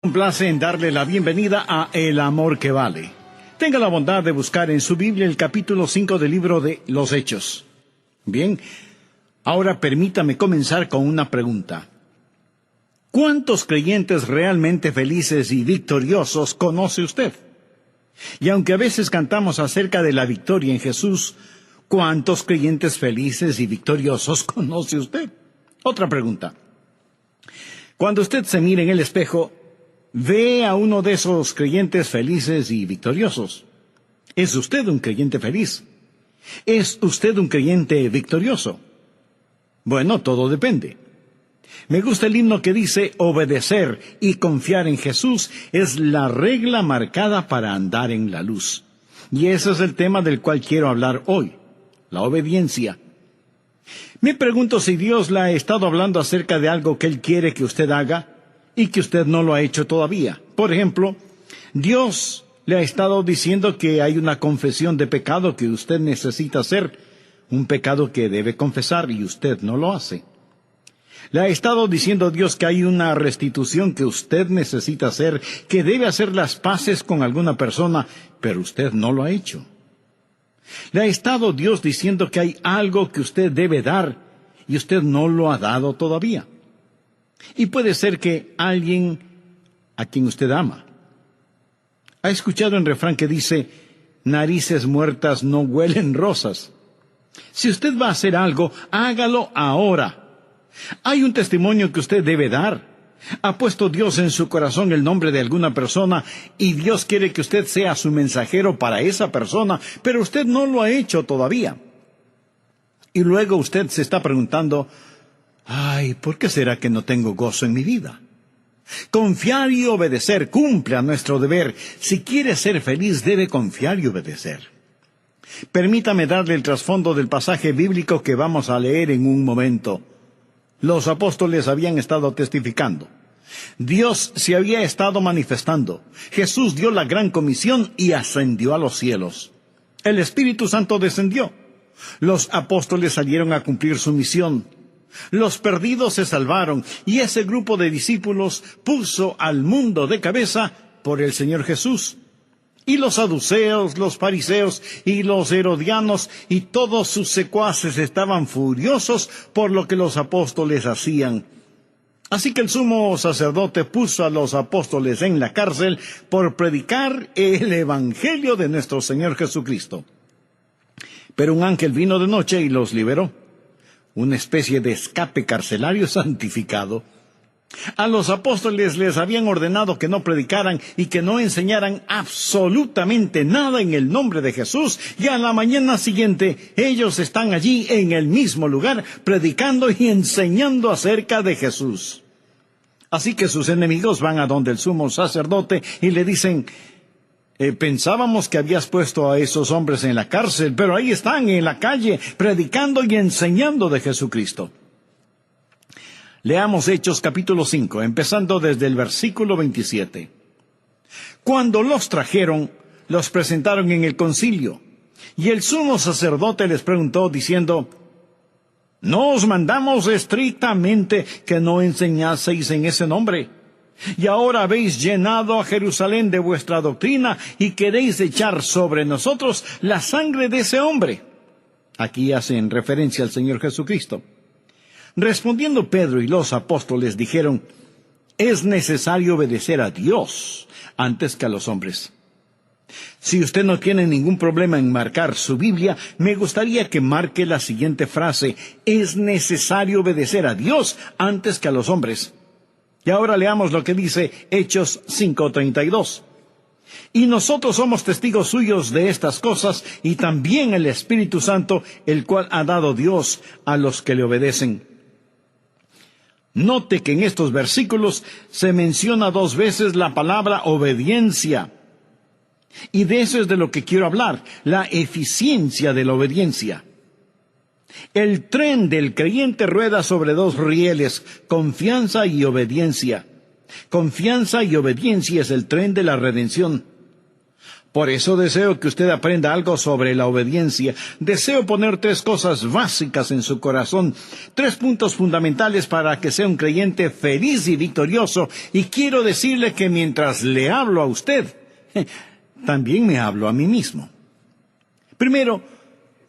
Un placer en darle la bienvenida a El Amor que Vale. Tenga la bondad de buscar en su Biblia el capítulo 5 del libro de Los Hechos. Bien, ahora permítame comenzar con una pregunta. ¿Cuántos creyentes realmente felices y victoriosos conoce usted? Y aunque a veces cantamos acerca de la victoria en Jesús, ¿cuántos creyentes felices y victoriosos conoce usted? Otra pregunta. Cuando usted se mira en el espejo, ¿ve a uno de esos creyentes felices y victoriosos? ¿Es usted un creyente feliz? ¿Es usted un creyente victorioso? Bueno, todo depende. Me gusta el himno que dice, obedecer y confiar en Jesús es la regla marcada para andar en la luz. Y ese es el tema del cual quiero hablar hoy, la obediencia. Me pregunto si Dios le ha estado hablando acerca de algo que Él quiere que usted haga y que usted no lo ha hecho todavía. Por ejemplo, Dios le ha estado diciendo que hay una confesión de pecado que usted necesita hacer, un pecado que debe confesar y usted no lo hace. Le ha estado diciendo Dios que hay una restitución que usted necesita hacer, que debe hacer las paces con alguna persona, pero usted no lo ha hecho. Le ha estado Dios diciendo que hay algo que usted debe dar y usted no lo ha dado todavía. Y puede ser que alguien a quien usted ama. ¿Ha escuchado el refrán que dice, narices muertas no huelen rosas? Si usted va a hacer algo, hágalo ahora. Hay un testimonio que usted debe dar. Ha puesto Dios en su corazón el nombre de alguna persona y Dios quiere que usted sea su mensajero para esa persona, pero usted no lo ha hecho todavía. Y luego usted se está preguntando, ay, ¿por qué será que no tengo gozo en mi vida? Confiar y obedecer, cumpla nuestro deber. Si quiere ser feliz, debe confiar y obedecer. Permítame darle el trasfondo del pasaje bíblico que vamos a leer en un momento. Los apóstoles habían estado testificando. Dios se había estado manifestando. Jesús dio la gran comisión y ascendió a los cielos. El Espíritu Santo descendió. Los apóstoles salieron a cumplir su misión. Los perdidos se salvaron y ese grupo de discípulos puso al mundo de cabeza por el Señor Jesús. Y los saduceos, los fariseos y los herodianos y todos sus secuaces estaban furiosos por lo que los apóstoles hacían. Así que el sumo sacerdote puso a los apóstoles en la cárcel por predicar el evangelio de nuestro Señor Jesucristo. Pero un ángel vino de noche y los liberó. Una especie de escape carcelario santificado. A los apóstoles les habían ordenado que no predicaran y que no enseñaran absolutamente nada en el nombre de Jesús, y a la mañana siguiente ellos están allí en el mismo lugar predicando y enseñando acerca de Jesús. Así que sus enemigos van a donde el sumo sacerdote y le dicen, pensábamos que habías puesto a esos hombres en la cárcel, pero ahí están en la calle predicando y enseñando de Jesucristo. Leamos Hechos capítulo 5, empezando desde el versículo 27. Cuando los trajeron, los presentaron en el concilio, y el sumo sacerdote les preguntó, diciendo, ¿no os mandamos estrictamente que no enseñaseis en ese nombre? Y ahora habéis llenado a Jerusalén de vuestra doctrina, y queréis echar sobre nosotros la sangre de ese hombre. Aquí hacen referencia al Señor Jesucristo. Respondiendo Pedro y los apóstoles dijeron, es necesario obedecer a Dios antes que a los hombres. Si usted no tiene ningún problema en marcar su Biblia, me gustaría que marque la siguiente frase, es necesario obedecer a Dios antes que a los hombres. Y ahora leamos lo que dice Hechos 5:32. Y nosotros somos testigos suyos de estas cosas, y también el Espíritu Santo, el cual ha dado Dios a los que le obedecen. Note que en estos versículos se menciona 2 veces la palabra obediencia. Y de eso es de lo que quiero hablar, la eficiencia de la obediencia. El tren del creyente rueda sobre 2 rieles, confianza y obediencia. Confianza y obediencia es el tren de la redención. Por eso deseo que usted aprenda algo sobre la obediencia. Deseo poner 3 cosas básicas en su corazón, 3 puntos fundamentales para que sea un creyente feliz y victorioso. Y quiero decirle que mientras le hablo a usted, también me hablo a mí mismo. Primero,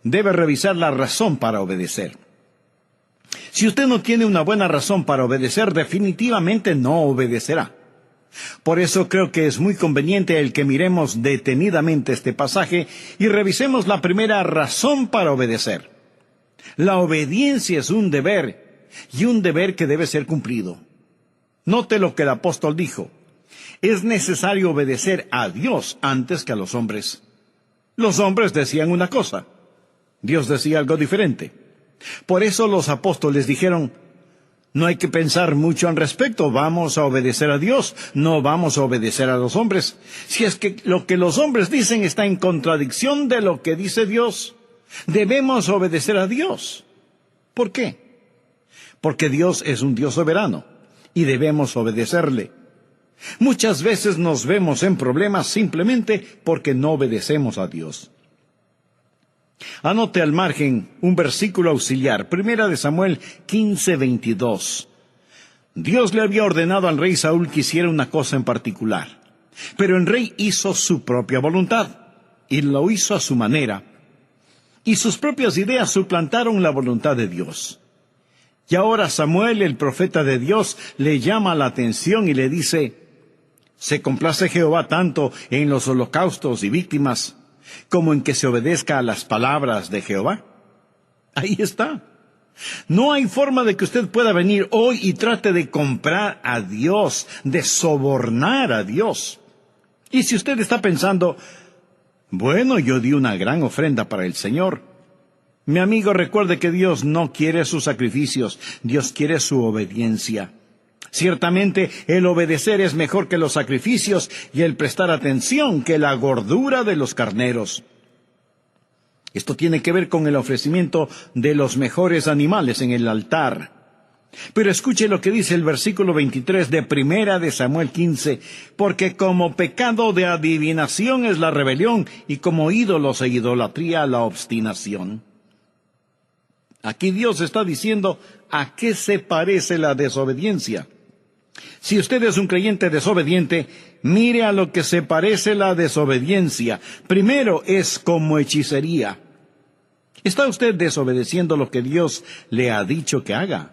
debe revisar la razón para obedecer. Si usted no tiene una buena razón para obedecer, definitivamente no obedecerá. Por eso creo que es muy conveniente el que miremos detenidamente este pasaje y revisemos la primera razón para obedecer. La obediencia es un deber, y un deber que debe ser cumplido. Note lo que el apóstol dijo: es necesario obedecer a Dios antes que a los hombres. Los hombres decían una cosa, Dios decía algo diferente. Por eso los apóstoles dijeron: no hay que pensar mucho al respecto, vamos a obedecer a Dios, no vamos a obedecer a los hombres. Si es que lo que los hombres dicen está en contradicción de lo que dice Dios, debemos obedecer a Dios. ¿Por qué? Porque Dios es un Dios soberano y debemos obedecerle. Muchas veces nos vemos en problemas simplemente porque no obedecemos a Dios. Anote al margen un versículo auxiliar, 1 Samuel 15:22. Dios le había ordenado al rey Saúl que hiciera una cosa en particular, pero el rey hizo su propia voluntad, y lo hizo a su manera, y sus propias ideas suplantaron la voluntad de Dios. Y ahora Samuel, el profeta de Dios, le llama la atención y le dice: ¿se complace Jehová tanto en los holocaustos y víctimas como en que se obedezca a las palabras de Jehová? Ahí está. No hay forma de que usted pueda venir hoy y trate de comprar a Dios, de sobornar a Dios. Y si usted está pensando: bueno, yo di una gran ofrenda para el Señor. Mi amigo, recuerde que Dios no quiere sus sacrificios, Dios quiere su obediencia. Ciertamente, el obedecer es mejor que los sacrificios y el prestar atención que la gordura de los carneros. Esto tiene que ver con el ofrecimiento de los mejores animales en el altar. Pero escuche lo que dice el versículo 23 de 1 Samuel 15, porque como pecado de adivinación es la rebelión, y como ídolos e idolatría la obstinación. Aquí Dios está diciendo a qué se parece la desobediencia. Si usted es un creyente desobediente, mire a lo que se parece la desobediencia. Primero, es como hechicería. ¿Está usted desobedeciendo lo que Dios le ha dicho que haga?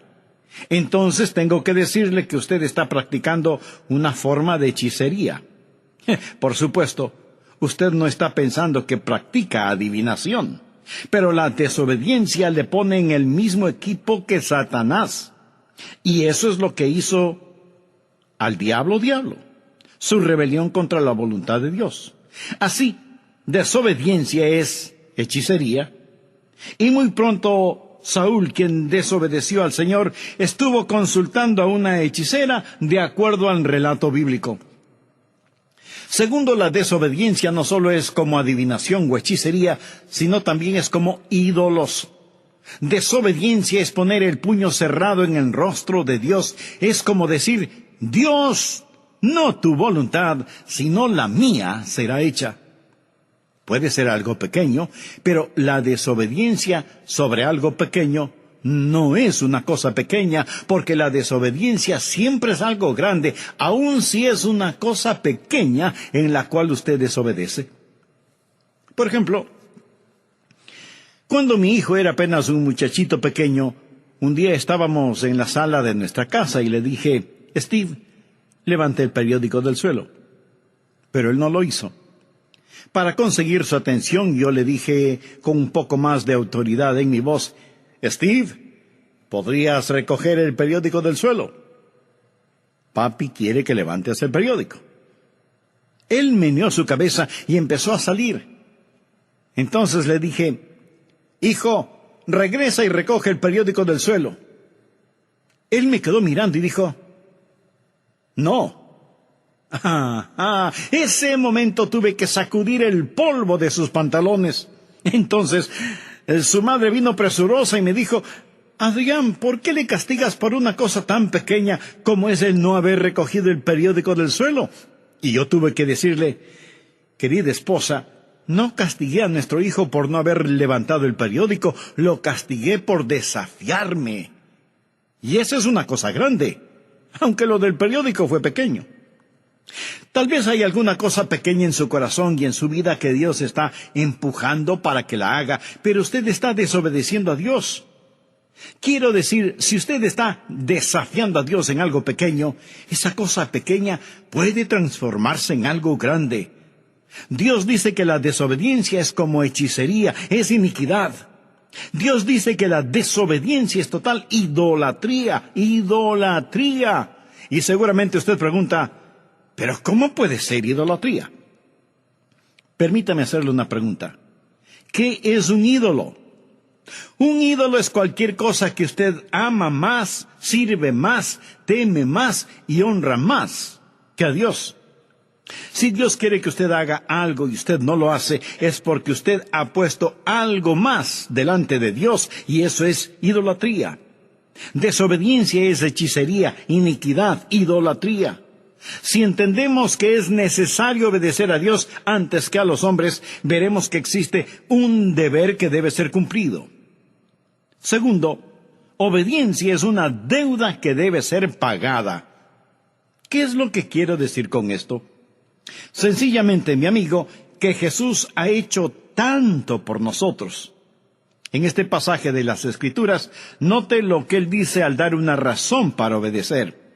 Entonces tengo que decirle que usted está practicando una forma de hechicería. Por supuesto, usted no está pensando que practica adivinación, pero la desobediencia le pone en el mismo equipo que Satanás. Y eso es lo que hizo al diablo, su rebelión contra la voluntad de Dios. Así, desobediencia es hechicería, y muy pronto Saúl, quien desobedeció al Señor, estuvo consultando a una hechicera de acuerdo al relato bíblico. Segundo, la desobediencia no solo es como adivinación o hechicería, sino también es como ídolos. Desobediencia es poner el puño cerrado en el rostro de Dios. Es como decir: Dios, no tu voluntad, sino la mía será hecha. Puede ser algo pequeño, pero la desobediencia sobre algo pequeño no es una cosa pequeña, porque la desobediencia siempre es algo grande, aun si es una cosa pequeña en la cual usted desobedece. Por ejemplo, cuando mi hijo era apenas un muchachito pequeño, un día estábamos en la sala de nuestra casa y le dije: Steve, levante el periódico del suelo. Pero él no lo hizo. Para conseguir su atención, yo le dije con un poco más de autoridad en mi voz: Steve, ¿podrías recoger el periódico del suelo? Papi quiere que levantes el periódico. Él meneó su cabeza y empezó a salir. Entonces le dije: hijo, regresa y recoge el periódico del suelo. Él me quedó mirando y dijo: no. Ese momento tuve que sacudir el polvo de sus pantalones. Entonces, su madre vino presurosa y me dijo: Adrián, ¿por qué le castigas por una cosa tan pequeña como es el no haber recogido el periódico del suelo? Y yo tuve que decirle: Querida esposa, no castigué a nuestro hijo por no haber levantado el periódico, lo castigué por desafiarme. Y eso es una cosa grande, aunque lo del periódico fue pequeño. Tal vez hay alguna cosa pequeña en su corazón y en su vida que Dios está empujando para que la haga, pero usted está desobedeciendo a Dios. Quiero decir, si usted está desafiando a Dios en algo pequeño, esa cosa pequeña puede transformarse en algo grande. Dios dice que la desobediencia es como hechicería, es iniquidad. Dios dice que la desobediencia es total idolatría, idolatría. Y seguramente usted pregunta, ¿pero cómo puede ser idolatría? Permítame hacerle una pregunta. ¿Qué es un ídolo? Un ídolo es cualquier cosa que usted ama más, sirve más, teme más y honra más que a Dios. Si Dios quiere que usted haga algo y usted no lo hace, es porque usted ha puesto algo más delante de Dios, y eso es idolatría. Desobediencia es hechicería, iniquidad, idolatría. Si entendemos que es necesario obedecer a Dios antes que a los hombres, veremos que existe un deber que debe ser cumplido. Segundo, obediencia es una deuda que debe ser pagada. ¿Qué es lo que quiero decir con esto? Sencillamente, mi amigo, que Jesús ha hecho tanto por nosotros. En este pasaje de las Escrituras, note lo que Él dice al dar una razón para obedecer.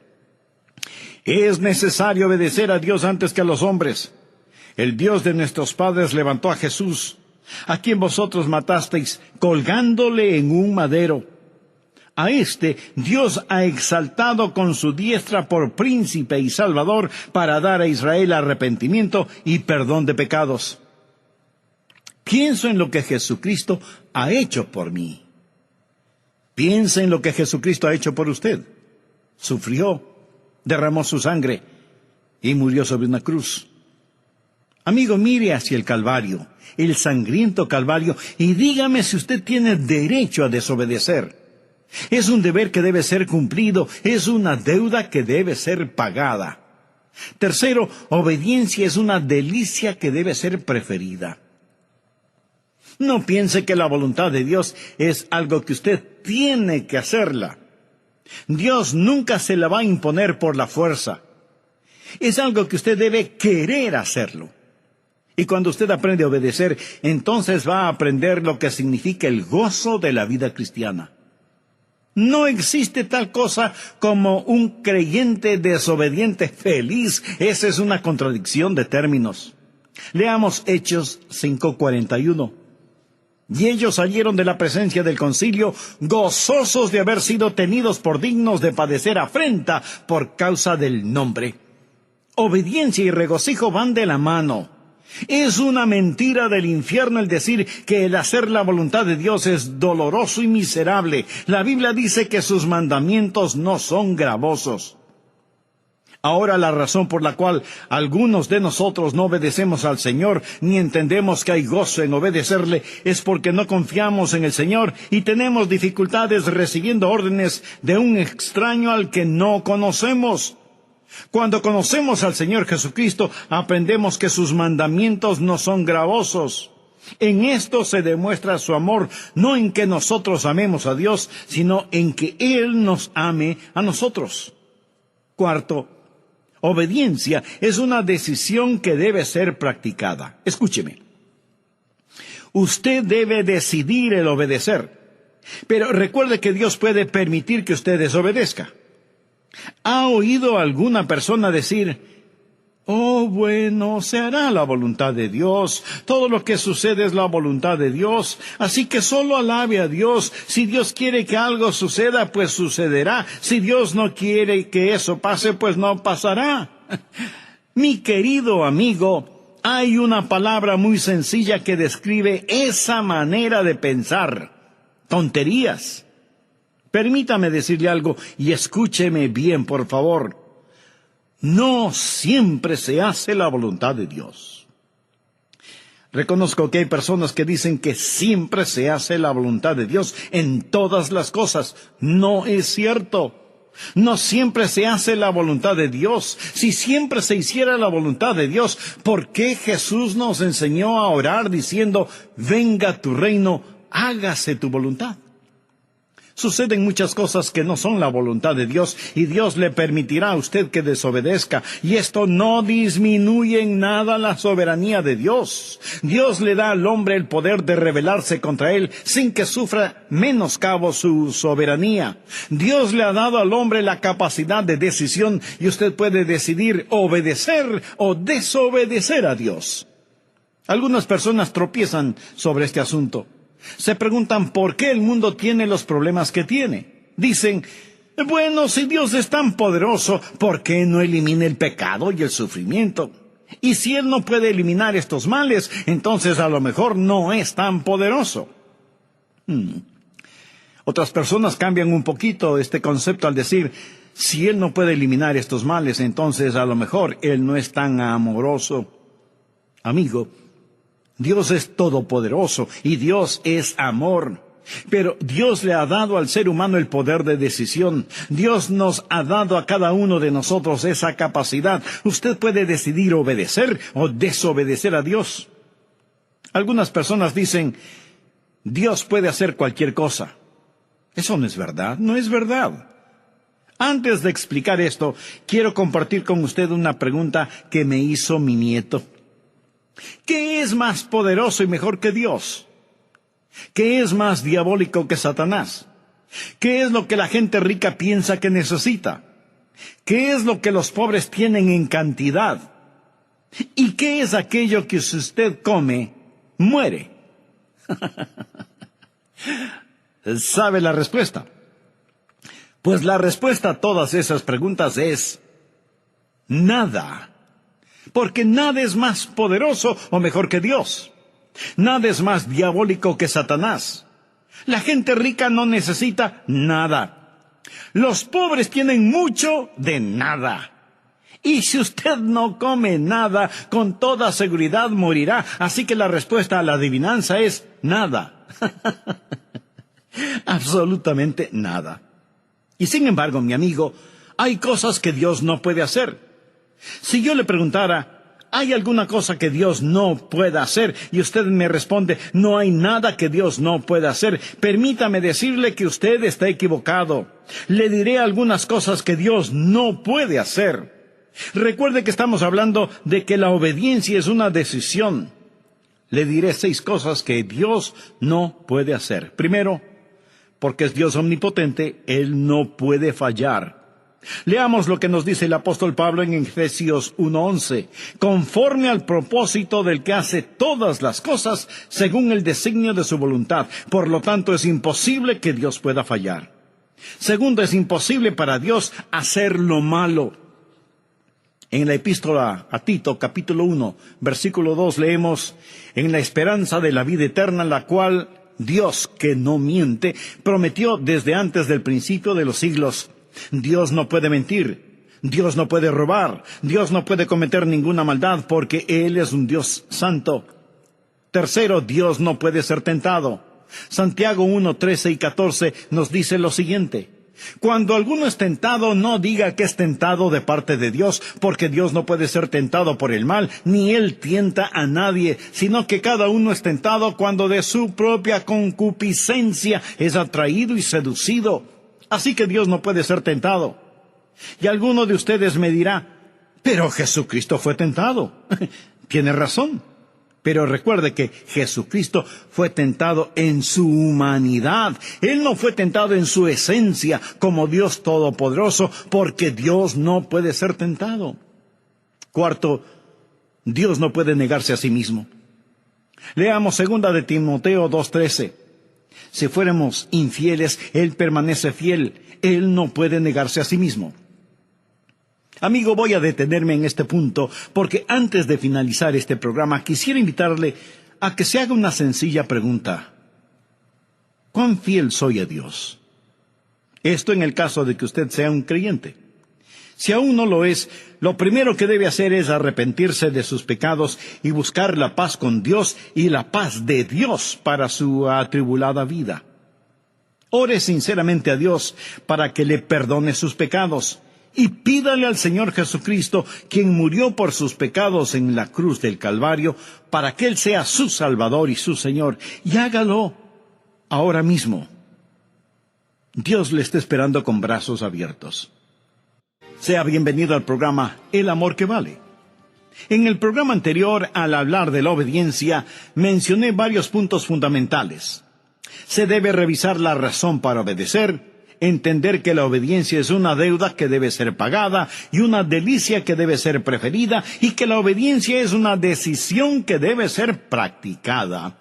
Es necesario obedecer a Dios antes que a los hombres. El Dios de nuestros padres levantó a Jesús, a quien vosotros matasteis, colgándole en un madero. A este Dios ha exaltado con su diestra por príncipe y salvador para dar a Israel arrepentimiento y perdón de pecados. Pienso en lo que Jesucristo ha hecho por mí. Piensa en lo que Jesucristo ha hecho por usted. Sufrió, derramó su sangre y murió sobre una cruz. Amigo, mire hacia el Calvario, el sangriento Calvario, y dígame si usted tiene derecho a desobedecer. Es un deber que debe ser cumplido, es una deuda que debe ser pagada. Tercero, obediencia es una delicia que debe ser preferida. No piense que la voluntad de Dios es algo que usted tiene que hacerla. Dios nunca se la va a imponer por la fuerza. Es algo que usted debe querer hacerlo. Y cuando usted aprende a obedecer, entonces va a aprender lo que significa el gozo de la vida cristiana. No existe tal cosa como un creyente desobediente feliz. Esa es una contradicción de términos. Leamos Hechos 5:41. Y ellos salieron de la presencia del concilio, gozosos de haber sido tenidos por dignos de padecer afrenta por causa del nombre. Obediencia y regocijo van de la mano. Es una mentira del infierno el decir que el hacer la voluntad de Dios es doloroso y miserable. La Biblia dice que sus mandamientos no son gravosos. Ahora, la razón por la cual algunos de nosotros no obedecemos al Señor, ni entendemos que hay gozo en obedecerle, es porque no confiamos en el Señor y tenemos dificultades recibiendo órdenes de un extraño al que no conocemos. Cuando conocemos al Señor Jesucristo, aprendemos que sus mandamientos no son gravosos. En esto se demuestra su amor, no en que nosotros amemos a Dios, sino en que Él nos ame a nosotros. Cuarto, obediencia es una decisión que debe ser practicada. Escúcheme. Usted debe decidir el obedecer, pero recuerde que Dios puede permitir que usted desobedezca. ¿Ha oído alguna persona decir, oh, bueno, se hará la voluntad de Dios, todo lo que sucede es la voluntad de Dios, así que solo alabe a Dios, si Dios quiere que algo suceda, pues sucederá, si Dios no quiere que eso pase, pues no pasará? Mi querido amigo, hay una palabra muy sencilla que describe esa manera de pensar: tonterías. Permítame decirle algo y escúcheme bien, por favor. No siempre se hace la voluntad de Dios. Reconozco que hay personas que dicen que siempre se hace la voluntad de Dios en todas las cosas. No es cierto. No siempre se hace la voluntad de Dios. Si siempre se hiciera la voluntad de Dios, ¿por qué Jesús nos enseñó a orar diciendo, venga tu reino, hágase tu voluntad? Suceden muchas cosas que no son la voluntad de Dios y Dios le permitirá a usted que desobedezca. Y esto no disminuye en nada la soberanía de Dios. Dios le da al hombre el poder de rebelarse contra él sin que sufra menoscabo su soberanía. Dios le ha dado al hombre la capacidad de decisión y usted puede decidir obedecer o desobedecer a Dios. Algunas personas tropiezan sobre este asunto. Se preguntan por qué el mundo tiene los problemas que tiene. Dicen, bueno, si Dios es tan poderoso, ¿por qué no elimina el pecado y el sufrimiento? Y si Él no puede eliminar estos males, entonces a lo mejor no es tan poderoso. Otras personas cambian un poquito este concepto al decir, si Él no puede eliminar estos males, entonces a lo mejor Él no es tan amoroso. Amigo, Dios es todopoderoso y Dios es amor. Pero Dios le ha dado al ser humano el poder de decisión. Dios nos ha dado a cada uno de nosotros esa capacidad. Usted puede decidir obedecer o desobedecer a Dios. Algunas personas dicen, Dios puede hacer cualquier cosa. Eso no es verdad, no es verdad. Antes de explicar esto, quiero compartir con usted una pregunta que me hizo mi nieto. ¿Qué es más poderoso y mejor que Dios? ¿Qué es más diabólico que Satanás? ¿Qué es lo que la gente rica piensa que necesita? ¿Qué es lo que los pobres tienen en cantidad? ¿Y qué es aquello que si usted come, muere? ¿Sabe la respuesta? Pues la respuesta a todas esas preguntas es nada. Porque nada es más poderoso o mejor que Dios. Nada es más diabólico que Satanás. La gente rica no necesita nada. Los pobres tienen mucho de nada. Y si usted no come nada, con toda seguridad morirá. Así que la respuesta a la adivinanza es nada. Absolutamente nada. Y sin embargo, mi amigo, hay cosas que Dios no puede hacer. Si yo le preguntara, ¿hay alguna cosa que Dios no pueda hacer? Y usted me responde, no hay nada que Dios no pueda hacer. Permítame decirle que usted está equivocado. Le diré algunas cosas que Dios no puede hacer. Recuerde que estamos hablando de que la obediencia es una decisión. Le diré 6 cosas que Dios no puede hacer. Primero, porque es Dios omnipotente, Él no puede fallar. Leamos lo que nos dice el apóstol Pablo en Efesios 1:11. Conforme al propósito del que hace todas las cosas según el designio de su voluntad. Por lo tanto, es imposible que Dios pueda fallar. Segundo, es imposible para Dios hacer lo malo. En la epístola a Tito, capítulo 1, versículo 2, leemos, en la esperanza de la vida eterna, la cual Dios, que no miente, prometió desde antes del principio de los siglos. Dios no puede mentir, Dios no puede robar, Dios no puede cometer ninguna maldad porque Él es un Dios santo. Tercero, Dios no puede ser tentado. Santiago 1, 13 y 14 nos dice lo siguiente. Cuando alguno es tentado, no diga que es tentado de parte de Dios, porque Dios no puede ser tentado por el mal, ni Él tienta a nadie, sino que cada uno es tentado cuando de su propia concupiscencia es atraído y seducido. Así que Dios no puede ser tentado. Y alguno de ustedes me dirá, pero Jesucristo fue tentado. Tiene razón. Pero recuerde que Jesucristo fue tentado en su humanidad. Él no fue tentado en su esencia como Dios Todopoderoso, porque Dios no puede ser tentado. Cuarto, Dios no puede negarse a sí mismo. Leamos 2 de Timoteo 2:13. Si fuéramos infieles, Él permanece fiel. Él no puede negarse a sí mismo. Amigo, voy a detenerme en este punto porque antes de finalizar este programa quisiera invitarle a que se haga una sencilla pregunta. ¿Cuán fiel soy a Dios? Esto en el caso de que usted sea un creyente. Si aún no lo es, lo primero que debe hacer es arrepentirse de sus pecados y buscar la paz con Dios y la paz de Dios para su atribulada vida. Ore sinceramente a Dios para que le perdone sus pecados. Y pídale al Señor Jesucristo, quien murió por sus pecados en la cruz del Calvario, para que Él sea su Salvador y su Señor. Y hágalo ahora mismo. Dios le está esperando con brazos abiertos. Sea bienvenido al programa El Amor que Vale. En el programa anterior, al hablar de la obediencia, mencioné varios puntos fundamentales. Se debe revisar la razón para obedecer, entender que la obediencia es una deuda que debe ser pagada y una delicia que debe ser preferida, y que la obediencia es una decisión que debe ser practicada.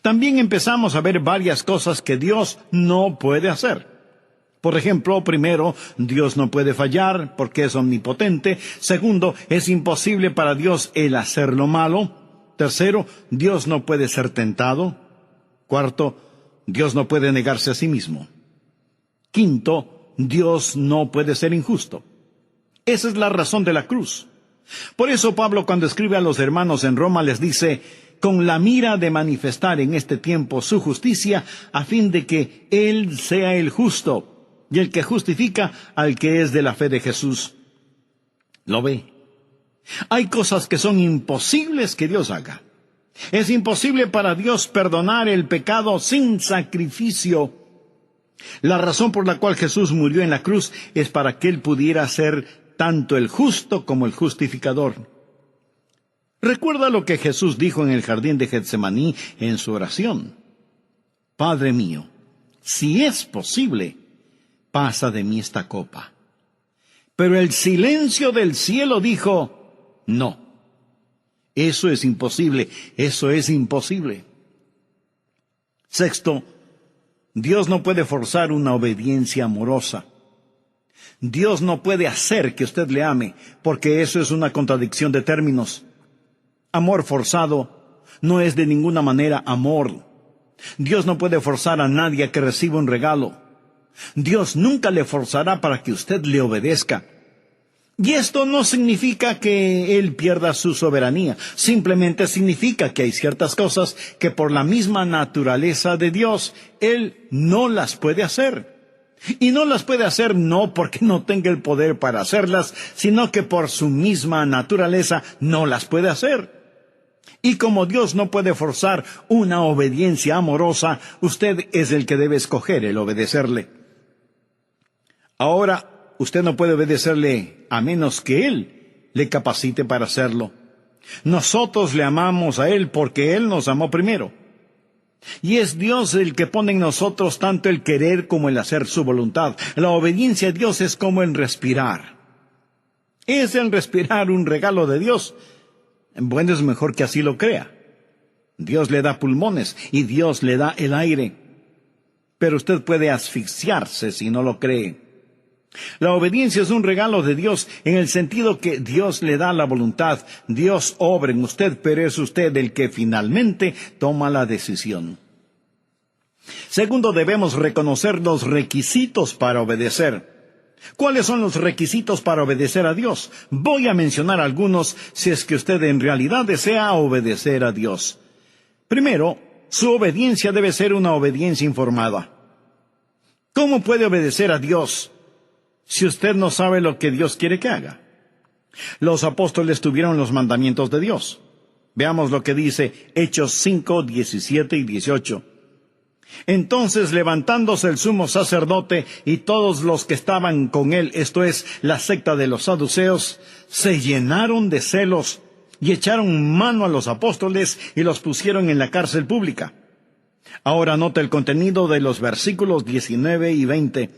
También empezamos a ver varias cosas que Dios no puede hacer. Por ejemplo, primero, Dios no puede fallar porque es omnipotente. Segundo, es imposible para Dios el hacer lo malo. Tercero, Dios no puede ser tentado. Cuarto, Dios no puede negarse a sí mismo. Quinto, Dios no puede ser injusto. Esa es la razón de la cruz. Por eso Pablo, cuando escribe a los hermanos en Roma, les dice: con la mira de manifestar en este tiempo su justicia, a fin de que Él sea el justo y el que justifica al que es de la fe de Jesús. ¿Lo ve? Hay cosas que son imposibles que Dios haga. Es imposible para Dios perdonar el pecado sin sacrificio. La razón por la cual Jesús murió en la cruz es para que Él pudiera ser tanto el justo como el justificador. Recuerda lo que Jesús dijo en el jardín de Getsemaní en su oración: Padre mío, si es posible, pasa de mí esta copa. Pero el silencio del cielo dijo: no, eso es imposible, eso es imposible. Sexto, Dios no puede forzar una obediencia amorosa. Dios no puede hacer que usted le ame, porque eso es una contradicción de términos. Amor forzado no es de ninguna manera amor. Dios no puede forzar a nadie a que reciba un regalo. Dios nunca le forzará para que usted le obedezca. Y esto no significa que Él pierda su soberanía. Simplemente significa que hay ciertas cosas que por la misma naturaleza de Dios, Él no las puede hacer. Y no las puede hacer no porque no tenga el poder para hacerlas, sino que por su misma naturaleza no las puede hacer. Y como Dios no puede forzar una obediencia amorosa, usted es el que debe escoger el obedecerle. Ahora, usted no puede obedecerle a menos que Él le capacite para hacerlo. Nosotros le amamos a Él porque Él nos amó primero. Y es Dios el que pone en nosotros tanto el querer como el hacer su voluntad. La obediencia a Dios es como el respirar. ¿Es el respirar un regalo de Dios? Bueno, es mejor que así lo crea. Dios le da pulmones y Dios le da el aire. Pero usted puede asfixiarse si no lo cree. La obediencia es un regalo de Dios en el sentido que Dios le da la voluntad. Dios obra en usted, pero es usted el que finalmente toma la decisión. Segundo, debemos reconocer los requisitos para obedecer. ¿Cuáles son los requisitos para obedecer a Dios? Voy a mencionar algunos si es que usted en realidad desea obedecer a Dios. Primero, su obediencia debe ser una obediencia informada. ¿Cómo puede obedecer a Dios si usted no sabe lo que Dios quiere que haga? Los apóstoles tuvieron los mandamientos de Dios. Veamos lo que dice Hechos 5, 17 y 18. Entonces, levantándose el sumo sacerdote y todos los que estaban con él, esto es, la secta de los saduceos, se llenaron de celos y echaron mano a los apóstoles y los pusieron en la cárcel pública. Ahora nota el contenido de los versículos 19 y 20.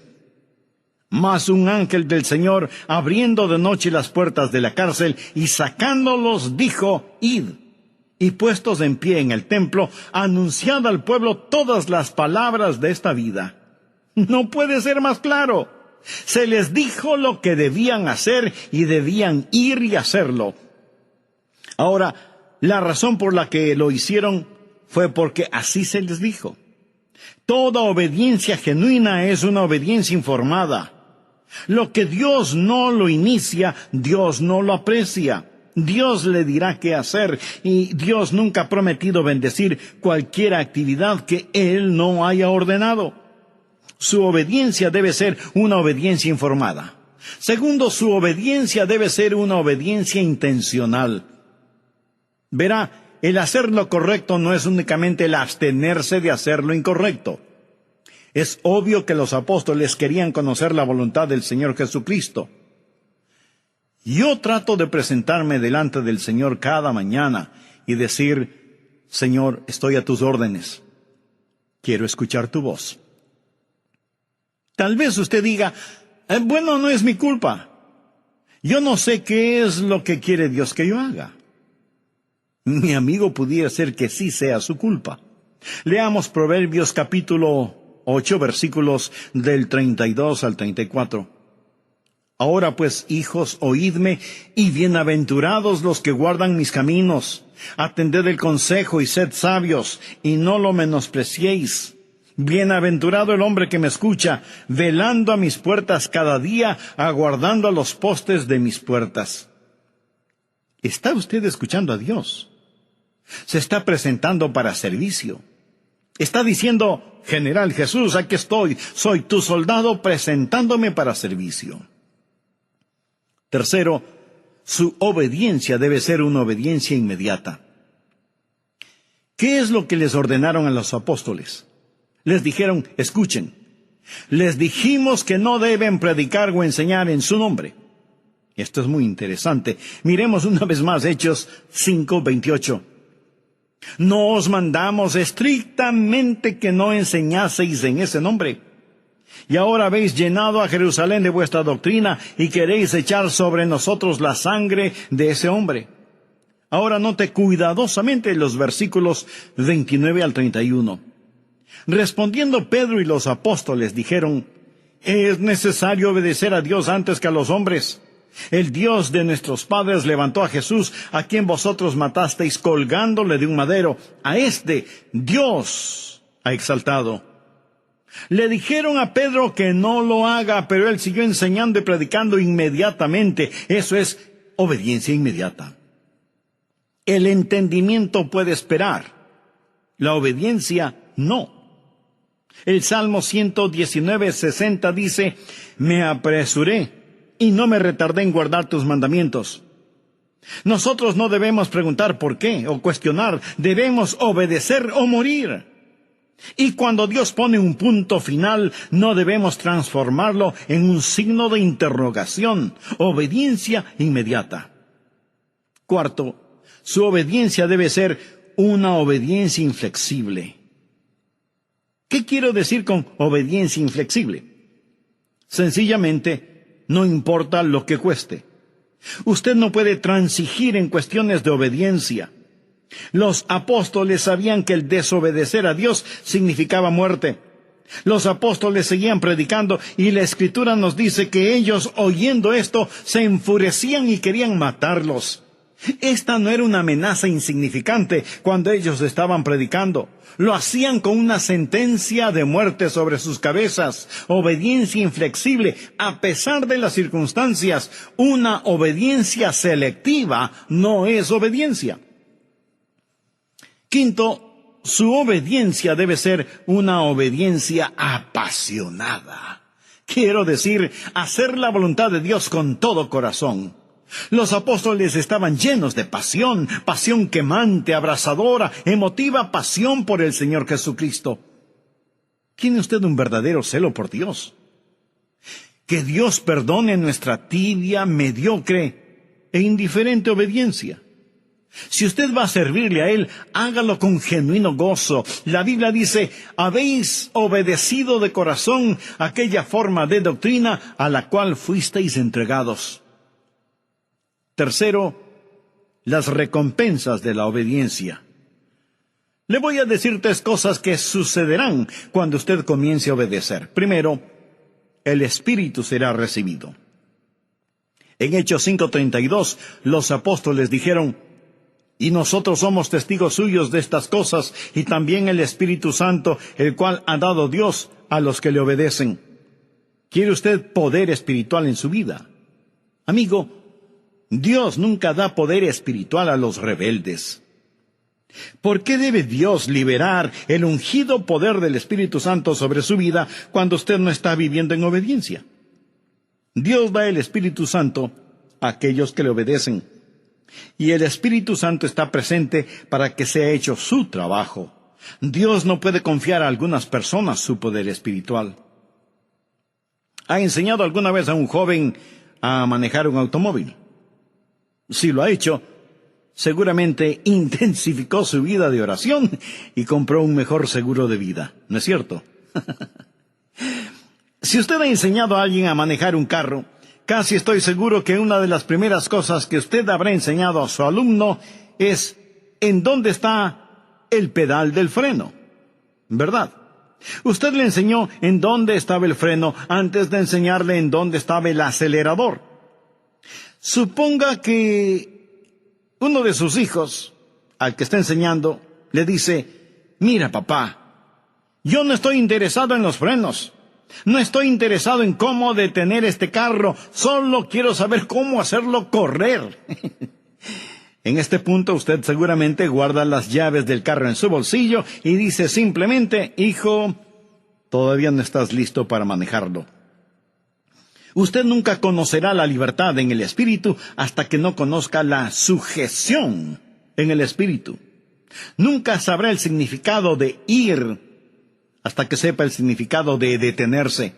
Mas un ángel del Señor, abriendo de noche las puertas de la cárcel y sacándolos, dijo: id. Y puestos en pie en el templo, anunciad al pueblo todas las palabras de esta vida. No puede ser más claro. Se les dijo lo que debían hacer y debían ir y hacerlo. Ahora, la razón por la que lo hicieron fue porque así se les dijo. Toda obediencia genuina es una obediencia informada. Lo que Dios no lo inicia, Dios no lo aprecia. Dios le dirá qué hacer, y Dios nunca ha prometido bendecir cualquier actividad que Él no haya ordenado. su obediencia debe ser una obediencia informada. Segundo, su obediencia debe ser una obediencia intencional. Verá, el hacer lo correcto no es únicamente el abstenerse de hacer lo incorrecto. Es obvio que los apóstoles querían conocer la voluntad del Señor Jesucristo. Yo trato de presentarme delante del Señor cada mañana y decir: Señor, estoy a tus órdenes. Quiero escuchar tu voz. Tal vez usted diga: bueno, no es mi culpa. Yo no sé qué es lo que quiere Dios que yo haga. Mi amigo, pudiera ser que sí sea su culpa. Leamos Proverbios capítulo 8, versículos del 32 al 34. Ahora pues, hijos, oídme, y bienaventurados los que guardan mis caminos. Atended el consejo y sed sabios, y no lo menospreciéis. Bienaventurado el hombre que me escucha, velando a mis puertas cada día, aguardando a los postes de mis puertas. ¿Está usted escuchando a Dios? Se está presentando para servicio. Está diciendo: General Jesús, aquí estoy, soy tu soldado presentándome para servicio. Tercero, su obediencia debe ser una obediencia inmediata. ¿Qué es lo que les ordenaron a los apóstoles? Les dijeron: escuchen, les dijimos que no deben predicar o enseñar en su nombre. Esto es muy interesante. Miremos una vez más Hechos 5:28. No os mandamos estrictamente que no enseñaseis en ese nombre. Y ahora habéis llenado a Jerusalén de vuestra doctrina y queréis echar sobre nosotros la sangre de ese hombre. Ahora note cuidadosamente los versículos 29 al 31. Respondiendo Pedro y los apóstoles dijeron: es necesario obedecer a Dios antes que a los hombres. El Dios de nuestros padres levantó a Jesús, a quien vosotros matasteis colgándole de un madero. A este Dios ha exaltado. Le dijeron a Pedro que no lo haga, pero él siguió enseñando y predicando inmediatamente. Eso es obediencia inmediata. El entendimiento puede esperar, la obediencia no. El Salmo 119:60 dice: me apresuré y no me retardé en guardar tus mandamientos. Nosotros no debemos preguntar por qué o cuestionar, debemos obedecer o morir. Y cuando Dios pone un punto final, no debemos transformarlo en un signo de interrogación. Obediencia inmediata. Cuarto, su obediencia debe ser una obediencia inflexible. ¿Qué quiero decir con obediencia inflexible? Sencillamente, no importa lo que cueste. Usted no puede transigir en cuestiones de obediencia. Los apóstoles sabían que el desobedecer a Dios significaba muerte. Los apóstoles seguían predicando y la Escritura nos dice que ellos, oyendo esto, se enfurecían y querían matarlos. Esta no era una amenaza insignificante cuando ellos estaban predicando. Lo hacían con una sentencia de muerte sobre sus cabezas. Obediencia inflexible, a pesar de las circunstancias. Una obediencia selectiva no es obediencia. Quinto, su obediencia debe ser una obediencia apasionada. Quiero decir, hacer la voluntad de Dios con todo corazón. Los apóstoles estaban llenos de pasión, pasión quemante, abrasadora, emotiva pasión por el Señor Jesucristo. ¿Tiene usted un verdadero celo por Dios? Que Dios perdone nuestra tibia, mediocre e indiferente obediencia. Si usted va a servirle a Él, hágalo con genuino gozo. La Biblia dice: habéis obedecido de corazón aquella forma de doctrina a la cual fuisteis entregados. Tercero, las recompensas de la obediencia. Le voy a decir 3 cosas que sucederán cuando usted comience a obedecer. Primero, el Espíritu será recibido. En Hechos 5:32, los apóstoles dijeron: y nosotros somos testigos suyos de estas cosas, y también el Espíritu Santo, el cual ha dado Dios a los que le obedecen. ¿Quiere usted poder espiritual en su vida? Amigo, Dios nunca da poder espiritual a los rebeldes. ¿Por qué debe Dios liberar el ungido poder del Espíritu Santo sobre su vida cuando usted no está viviendo en obediencia? Dios da el Espíritu Santo a aquellos que le obedecen. Y el Espíritu Santo está presente para que sea hecho su trabajo. Dios no puede confiar a algunas personas su poder espiritual. ¿Ha enseñado alguna vez a un joven a manejar un automóvil? Si lo ha hecho, seguramente intensificó su vida de oración y compró un mejor seguro de vida, ¿no es cierto? Si usted ha enseñado a alguien a manejar un carro, casi estoy seguro que una de las primeras cosas que usted habrá enseñado a su alumno es en dónde está el pedal del freno, ¿verdad? Usted le enseñó en dónde estaba el freno antes de enseñarle en dónde estaba el acelerador. Suponga que uno de sus hijos, al que está enseñando, le dice: mira, papá, yo no estoy interesado en los frenos. No estoy interesado en cómo detener este carro. Solo quiero saber cómo hacerlo correr. En este punto usted seguramente guarda las llaves del carro en su bolsillo y dice simplemente: hijo, todavía no estás listo para manejarlo. Usted nunca conocerá la libertad en el Espíritu hasta que no conozca la sujeción en el Espíritu. Nunca sabrá el significado de ir hasta que sepa el significado de detenerse.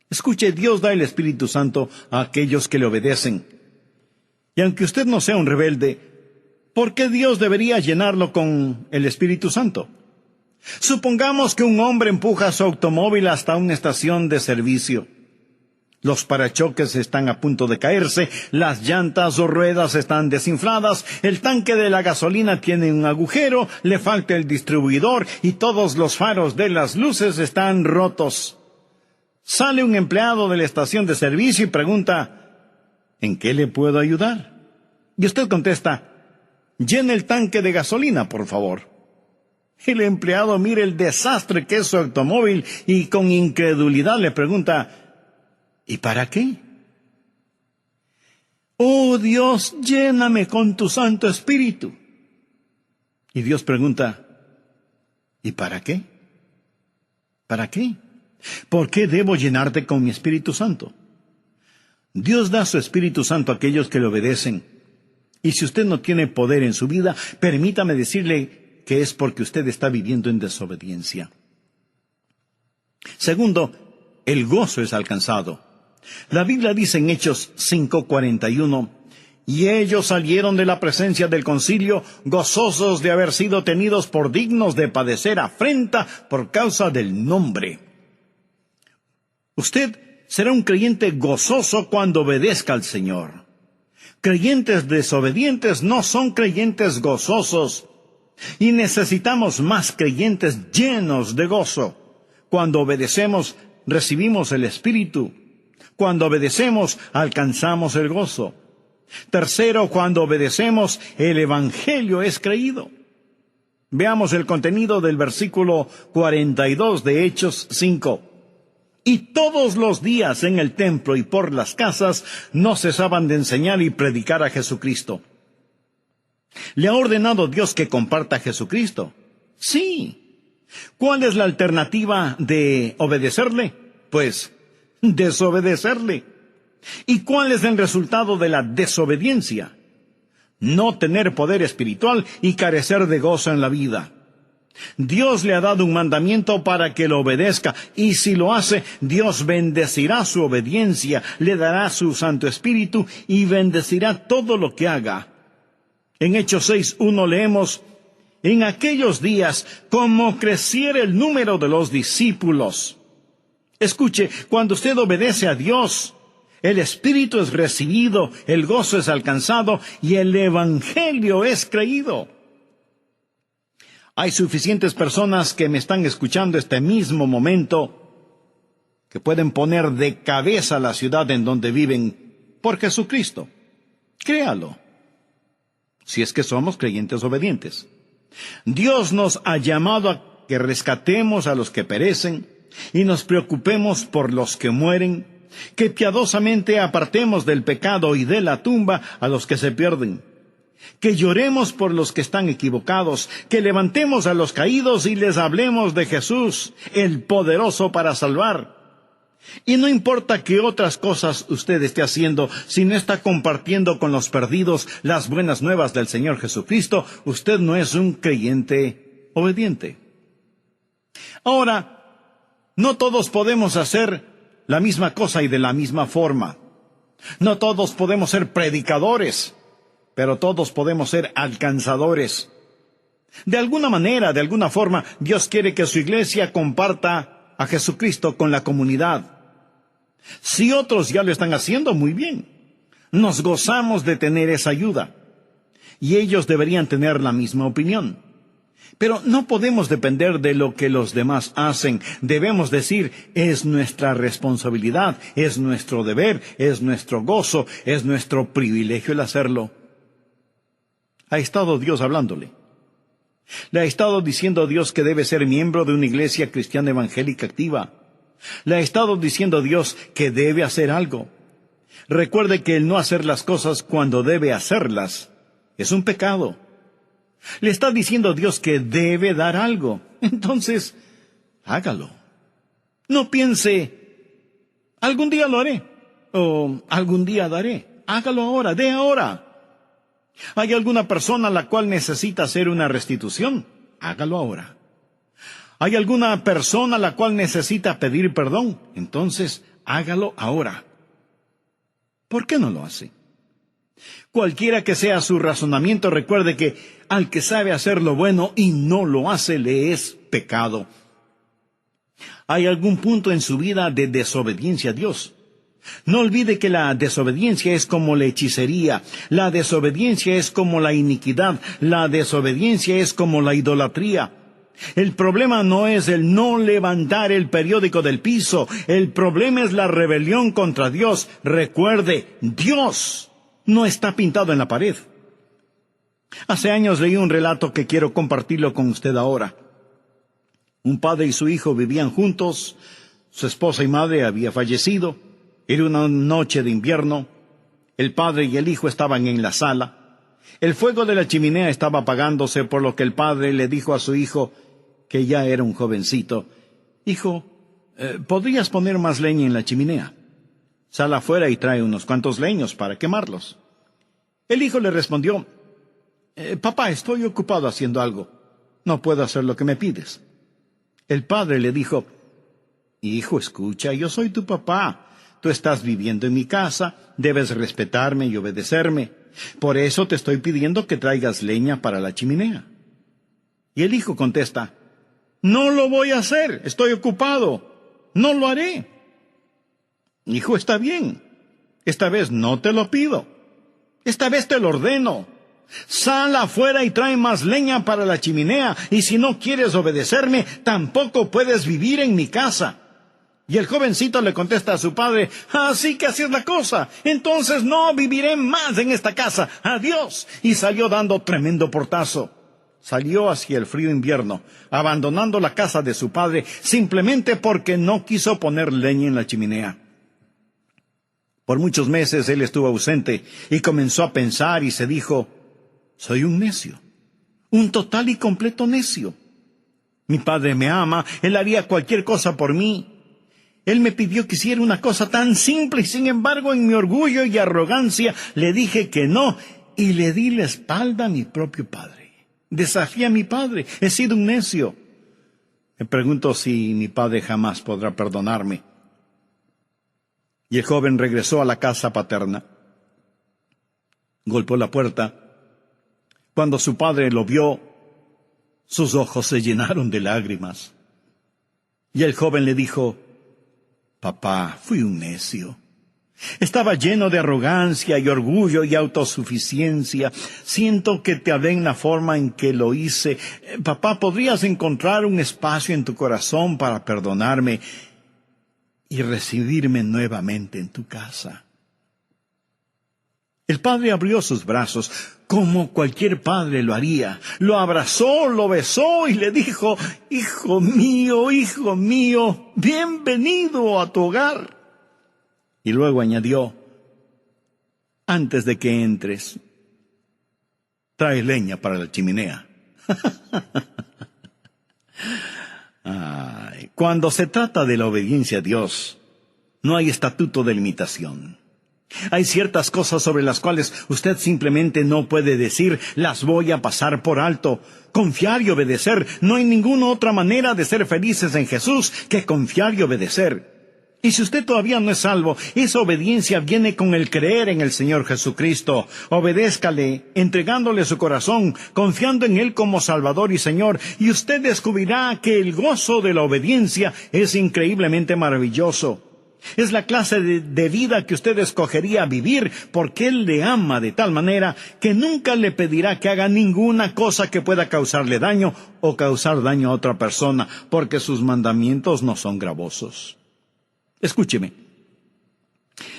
Escuche, Dios da el Espíritu Santo a aquellos que le obedecen. Y aunque usted no sea un rebelde, ¿por qué Dios debería llenarlo con el Espíritu Santo? Supongamos que un hombre empuja su automóvil hasta una estación de servicio. Los parachoques están a punto de caerse, las llantas o ruedas están desinfladas, el tanque de la gasolina tiene un agujero, le falta el distribuidor y todos los faros de las luces están rotos. Sale un empleado de la estación de servicio y pregunta: ¿en qué le puedo ayudar? Y usted contesta: llene el tanque de gasolina, por favor. El empleado mira el desastre que es su automóvil y con incredulidad le pregunta: ¿y para qué? Oh Dios, lléname con tu Santo Espíritu. Y Dios pregunta: ¿y para qué? ¿Para qué? ¿Por qué debo llenarte con mi Espíritu Santo? Dios da su Espíritu Santo a aquellos que le obedecen. Y si usted no tiene poder en su vida, permítame decirle que es porque usted está viviendo en desobediencia. Segundo, el gozo es alcanzado. La Biblia dice en Hechos 5:41, y ellos salieron de la presencia del concilio gozosos de haber sido tenidos por dignos de padecer afrenta por causa del nombre. Usted será un creyente gozoso cuando obedezca al Señor. Creyentes desobedientes no son creyentes gozosos. Y necesitamos más creyentes llenos de gozo. Cuando obedecemos, recibimos el Espíritu. Cuando obedecemos, alcanzamos el gozo. Tercero, cuando obedecemos, el Evangelio es creído. Veamos el contenido del versículo 42 de Hechos 5. Y todos los días en el templo y por las casas no cesaban de enseñar y predicar a Jesucristo. ¿Le ha ordenado Dios que comparta a Jesucristo? Sí. ¿Cuál es la alternativa de obedecerle? Pues, desobedecerle. ¿Y cuál es el resultado de la desobediencia? No tener poder espiritual y carecer de gozo en la vida. Dios le ha dado un mandamiento para que lo obedezca, y si lo hace, Dios bendecirá su obediencia, le dará su Santo Espíritu y bendecirá todo lo que haga. En Hechos 6:1 leemos: en aquellos días, como creciera el número de los discípulos. Escuche, cuando usted obedece a Dios, el Espíritu es recibido, el gozo es alcanzado y el Evangelio es creído. Hay suficientes personas que me están escuchando este mismo momento que pueden poner de cabeza la ciudad en donde viven por Jesucristo. Créalo, si es que somos creyentes obedientes. Dios nos ha llamado a que rescatemos a los que perecen y nos preocupemos por los que mueren, que piadosamente apartemos del pecado y de la tumba a los que se pierden. que lloremos por los que están equivocados, que levantemos a los caídos y les hablemos de Jesús, el poderoso para salvar. Y no importa qué otras cosas usted esté haciendo, si no está compartiendo con los perdidos las buenas nuevas del Señor Jesucristo, usted no es un creyente obediente. Ahora, no todos podemos hacer la misma cosa y de la misma forma. No todos podemos ser predicadores, pero todos podemos ser alcanzadores. De alguna manera, de alguna forma, Dios quiere que su iglesia comparta a Jesucristo con la comunidad. Si otros ya lo están haciendo, muy bien. Nos gozamos de tener esa ayuda. Y ellos deberían tener la misma opinión. Pero no podemos depender de lo que los demás hacen. Debemos decir, es nuestra responsabilidad, es nuestro deber, es nuestro gozo, es nuestro privilegio el hacerlo. Ha estado Dios hablándole. Le ha estado diciendo Dios que debe ser miembro de una iglesia cristiana evangélica activa. Le ha estado diciendo Dios que debe hacer algo. Recuerde que el no hacer las cosas cuando debe hacerlas es un pecado. Le está diciendo Dios que debe dar algo. Entonces, hágalo. No piense, algún día lo haré, o algún día daré. Hágalo ahora, dé ahora. ¿Hay alguna persona a la cual necesita hacer una restitución? Hágalo ahora. ¿Hay alguna persona a la cual necesita pedir perdón? Entonces, hágalo ahora. ¿Por qué no lo hace? Cualquiera que sea su razonamiento, recuerde que al que sabe hacer lo bueno y no lo hace, le es pecado. ¿Hay algún punto en su vida de desobediencia a Dios? No olvide que la desobediencia es como la hechicería, la desobediencia es como la iniquidad, la desobediencia es como la idolatría. El problema no es el no levantar el periódico del piso, el problema es la rebelión contra Dios. Recuerde, Dios no está pintado en la pared. Hace años leí un relato que quiero compartirlo con usted ahora. Un padre y su hijo vivían juntos, su esposa y madre habían fallecido, era una noche de invierno, el padre y el hijo estaban en la sala, el fuego de la chimenea estaba apagándose, por lo que el padre le dijo a su hijo, que ya era un jovencito, «Hijo, ¿podrías poner más leña en la chimenea? Sal afuera y trae unos cuantos leños para quemarlos». El hijo le respondió, «Papá, estoy ocupado haciendo algo. No puedo hacer lo que me pides». El padre le dijo, «Hijo, escucha, yo soy tu papá. Tú estás viviendo en mi casa, debes respetarme y obedecerme. Por eso te estoy pidiendo que traigas leña para la chimenea». Y el hijo contesta, «No lo voy a hacer, estoy ocupado, no lo haré». «Hijo, está bien, esta vez no te lo pido, esta vez te lo ordeno. Sal afuera y trae más leña para la chimenea, y si no quieres obedecerme, tampoco puedes vivir en mi casa». Y el jovencito le contesta a su padre, «Así que así es la cosa, entonces no viviré más en esta casa, adiós». Y salió dando tremendo portazo. Salió hacia el frío invierno, abandonando la casa de su padre, simplemente porque no quiso poner leña en la chimenea. Por muchos meses él estuvo ausente, y comenzó a pensar y se dijo, «Soy un necio, un total y completo necio. Mi padre me ama, él haría cualquier cosa por mí. Él me pidió que hiciera una cosa tan simple y sin embargo en mi orgullo y arrogancia le dije que no y le di la espalda a mi propio padre. Desafié a mi padre, he sido un necio. Me pregunto si mi padre jamás podrá perdonarme». Y el joven regresó a la casa paterna. Golpeó la puerta. Cuando su padre lo vio, sus ojos se llenaron de lágrimas. Y el joven le dijo, «Papá, fui un necio. Estaba lleno de arrogancia y orgullo y autosuficiencia. Siento que te hablé en la forma en que lo hice. Papá, ¿podrías encontrar un espacio en tu corazón para perdonarme y recibirme nuevamente en tu casa?» El padre abrió sus brazos, como cualquier padre lo haría. Lo abrazó, lo besó y le dijo, hijo mío, bienvenido a tu hogar». Y luego añadió, «Antes de que entres, trae leña para la chimenea. Ay, cuando se trata de la obediencia a Dios, no hay estatuto de limitación. Hay ciertas cosas sobre las cuales usted simplemente no puede decir, las voy a pasar por alto. Confiar y obedecer. No hay ninguna otra manera de ser felices en Jesús que confiar y obedecer. Y si usted todavía no es salvo, esa obediencia viene con el creer en el Señor Jesucristo. Obedézcale, entregándole su corazón, confiando en Él como Salvador y Señor, y usted descubrirá que el gozo de la obediencia es increíblemente maravilloso. Es la clase de vida que usted escogería vivir, porque Él le ama de tal manera que nunca le pedirá que haga ninguna cosa que pueda causarle daño o causar daño a otra persona, porque sus mandamientos no son gravosos. Escúcheme.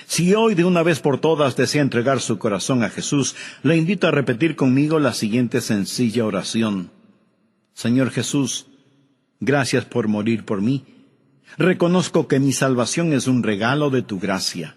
Si hoy de una vez por todas desea entregar su corazón a Jesús, le invito a repetir conmigo la siguiente sencilla oración. Señor Jesús, gracias por morir por mí. Reconozco que mi salvación es un regalo de tu gracia.